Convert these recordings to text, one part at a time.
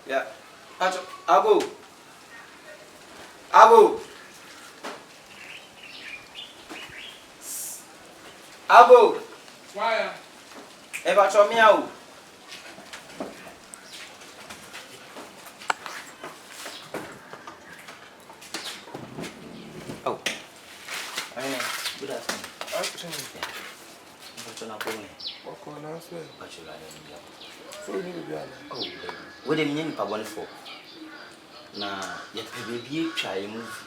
Yeah. Abu. Abu. Abu. Why? Eba chomi au. Oh. Hey, good afternoon. Afternoon. Yeah. What's on Abu? What can I say? What's your name? So you need to Oh, what do you mean pa one for? Na ya baby try move.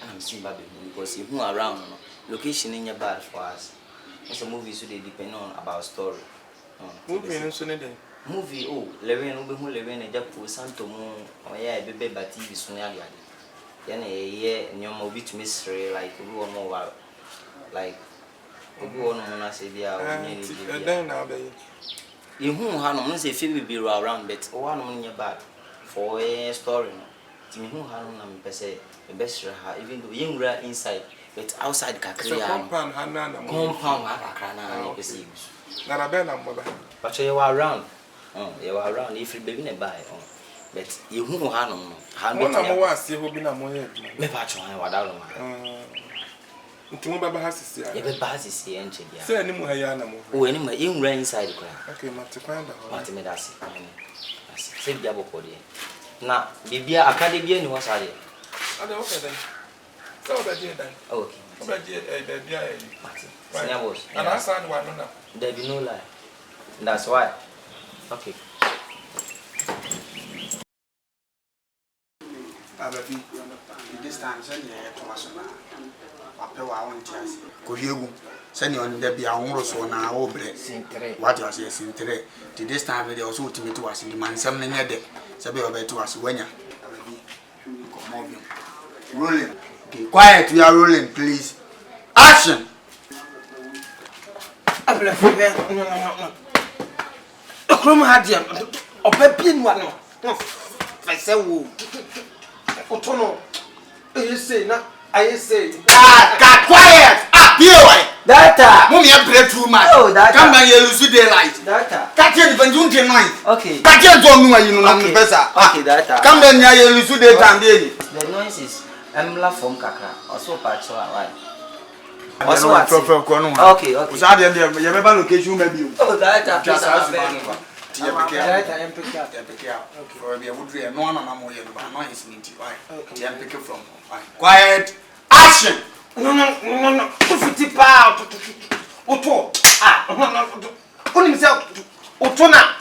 I'm seeing baby because you move around no. Location in your bad for us. It's a movie so they depend on about story. moving in Sunday. Movie oh, Leven ube mu Leven e japo santo mu oya e bebe ba TV so ya ade. Ya na ye nyoma obi to mystery like obi wo mo wa like obi wo no na se bia o nye ni bia. Then now be. Ihu ha no say fi be around but o wa no nye bad for a story no. Ti mi hu ha no na me pese e be ha even though yenwura inside but outside kakra ya. Compound hanana mo. Compound kakra na na pese ibu. Na na be na mo ba. But you were around. You were around if you baby na buy. But you who ha no. Ha Mo na mo wa se ho bi na mo ye. Me pa cho han wada lo ma. Nti mo baba ha sisi ya. Ye be ba sisi enche dia. Say ani mo ha ya na mo. O ani ma yenwura inside kwa. Okay, mate kwanda ho. Mate me dasi. Asi. Se bia bokodi. Na bibia akade bia ni ho sare. Ada okay then. So ba je dan. Okay. Ba je da bia e. Mate. Senior boss. And I said one no. There be no lie. That's why. Okay. Baby, this time send you to us now. Papa wa won tiase. Ko liegu. Send you on the bia won so na wo bre. Sintere. What you say sintere. This time they also ultimate to us the man sem na nyede. Se be obe to us wanya. Baby. Come on. Rolling. Okay, quiet, we are rolling please. Action. Abla febe no. Okrom hadia obapin wa no. Fese wo. Otono. Say na say. Quiet. Here why? Data. Mummy e play too much. Oh, data. Come back here lose daylight. Data. Catch you the 29. Okay. Catch you don't know you no pesa. Okay, data. Come back here lose daytime dey. The noise is emla from kakra. Also patch why. Also what? Okay. Usa dey you remember location maybe. Oh, data. Just as you Data am pick up. Okay. For be would no one na mo here but no is need why. Okay. Pick from. Quiet. Action. No. Futi pa. Oto. No. Oni se oto na.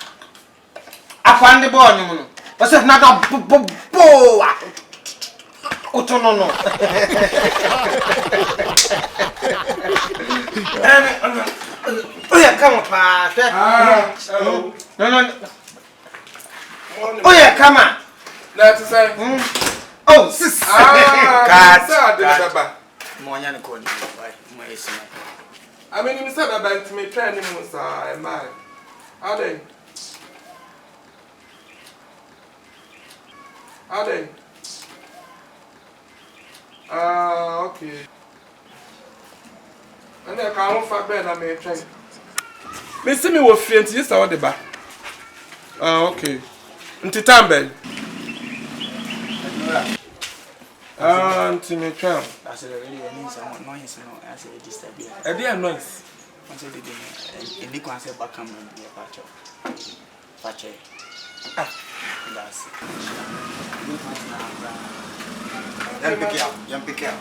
Afande bo onyu no. Ose na da bo. Oto no. Oya come pa. Hello. No. Oya come. Let's say. Oh, sis. Cut. Monya ne ko ni why. Mo yes na. I mean, you said about me trying to move, am I? How then? Okay. And then I can't find bed. I may try. Me see me was faint. Yes, I want the back. Okay. Until time bed. Until me try. That's really any someone noise no as a disturb. A dear noise. Until the day. Any can say back come and be a patch. Patch. That's. Yan pick up.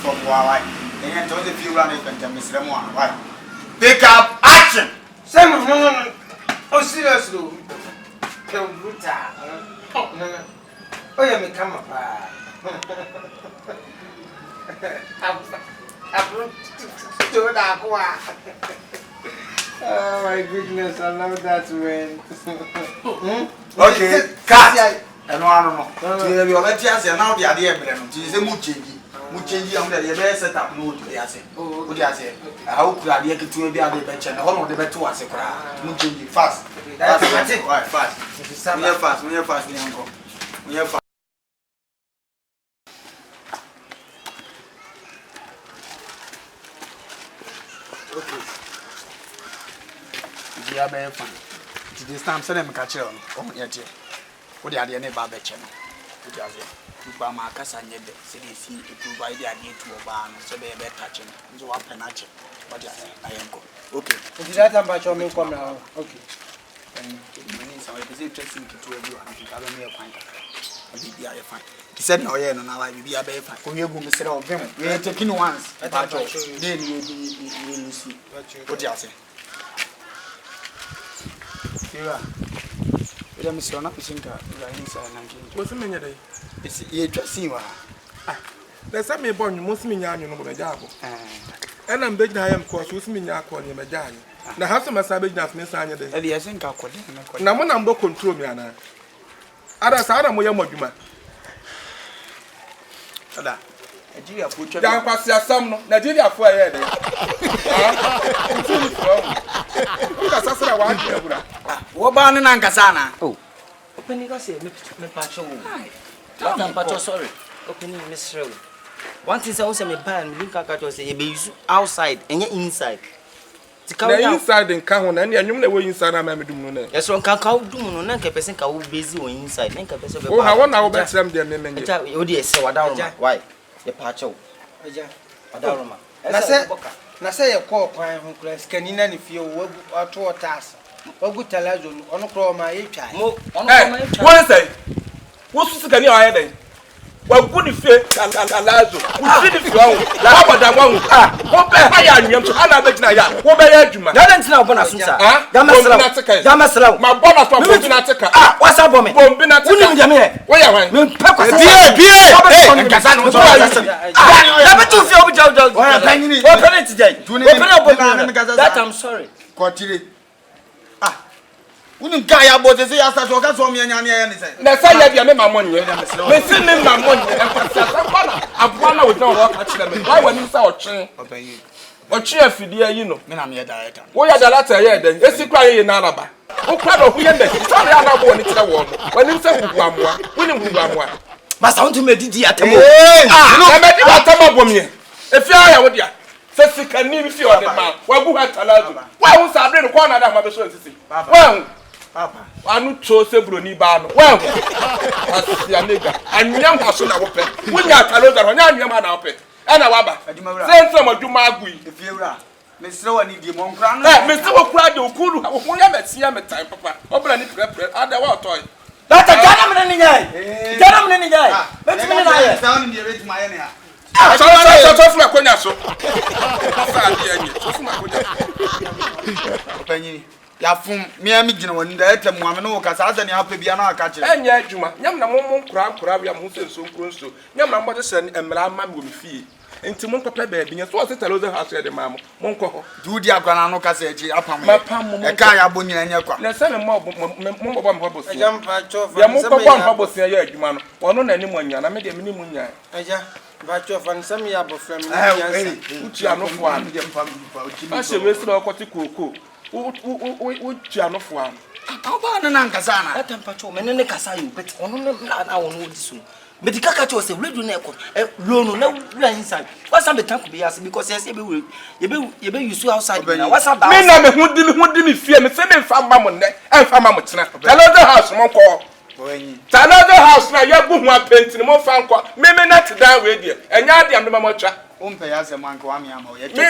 From why? And don't if you run it and Miss Lemon. Why? Pick up action. Simon, no. Oh, seriously. No. Oh, yeah, me come up. Oh my goodness, I love that man. Okay, cut. And no. To be already as now the idea brand. It is a muchange on the set up no to the assay. Oh, the assay. How could I get to be able to bench and all of the better was a crowd. Muchange fast. That's it. Fast. We are fast. We are fast. Okay. You are very fine. this time send them catch on yet. What the idea about the channel? What are they? By my casa and yet, CDC to provide the idea to a barn, so they are touching. So what can I check? What I am go. Okay. Is that about your milk now? Okay. And some interesting to everyone. I don't know a point. He said, no, yeah, no, I will be a baby. We are going to set out them. We are taking once. Then you will see what you say. Here are. We are Mr. Napisinka. What's the meaning? It's a dressing. There's some born most mean yarn over the job. And I'm big I am course with me yarn on your medallion. Now, have some savage that Miss Anya. I think I could. Now, one number control me, Anna. Others are more Yamojuma. Nigeria put your down past your son, Nigeria for a year. What about Nankasana? Oh, opening us here, me patch. But I'm patch, sorry. Opening Miss Rowe. One thing I was a ban, look at you say, you outside and you're inside. The inside and count, and you know inside. I'm doing yes, one can't count, do no person can busy or inside. Oh, I want our best them, dear men. Oh, dear, so why? The patch. Na say a call crying who class can in any few or two tasks. Or good television on a crow my child. What say? What's the can I then? Well, good if you Alazo, we see the flow, the one. What by higher and to Anna, what by Juma? That's now bonus, Damasla, my bonus from Binataka. What's up, woman? Binataka, where I went. That I'm sorry. Wouldn't Kaya bought the Yasa so me and anything. Let's say you have my money. They send me my money and I'm one with no actually. Why when you saw chain? Or cheer for dear, you know. Men, I'm your director. What are the latter here then? Yes, you cry in Alaba. Who cried of we ended? Sorry, I'm not going to the war. When you say one, but I want to make it at the I met you at Tamabomi. If you are with you. Says can you feel the man? Why had Alazo? Why was I bring one other mother so to see? Well, Papa, I know chose a brony barn. Well, as your nigger, and young person I will pay. We got Alazo on young man up it. And a wabba. Send some of you, Magui, if you are. Mr. One, the monk, Mr. O'Crad, who could have seen him at time, Papa. Open any prep, other water toy. That's a gentleman guy. Gentleman guy. Let's me down in the rate my area. Yafum, me and me, when the item woman no Casas and Yapi Biana catch. And yet, Juma, Yamna crab, Yamusan so close to Yamma mother son and Malam will fee. Into Monco Baby, as was it a loser house at the mamma, Monco, Judia Granano Cassage, upon my palm, a Kaya Bunya and Yakwa. Let's send a mob one hobbles. I jump patch off. One hobbles near Yaman, or no anyone, and I made a minimum. But your fan some yabo from which you are not one. I shall rest our cotico. Which you are not one. How about an Ancasana? Let them patrol and then the Casayu, but on our own soon. But the Cacacho was a real neck, loan, no inside. What's up the time to be asked because yes, you be you outside. What's up? Men who didn't fear me, send me from Mamma and from Mamma. Another house, Monco. Another house now, you're good one painting, more fan call. Maybe not down with you, and you're the Mamma. Umpay as a man, come, me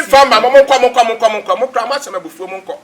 from Mamma, come, before Monco.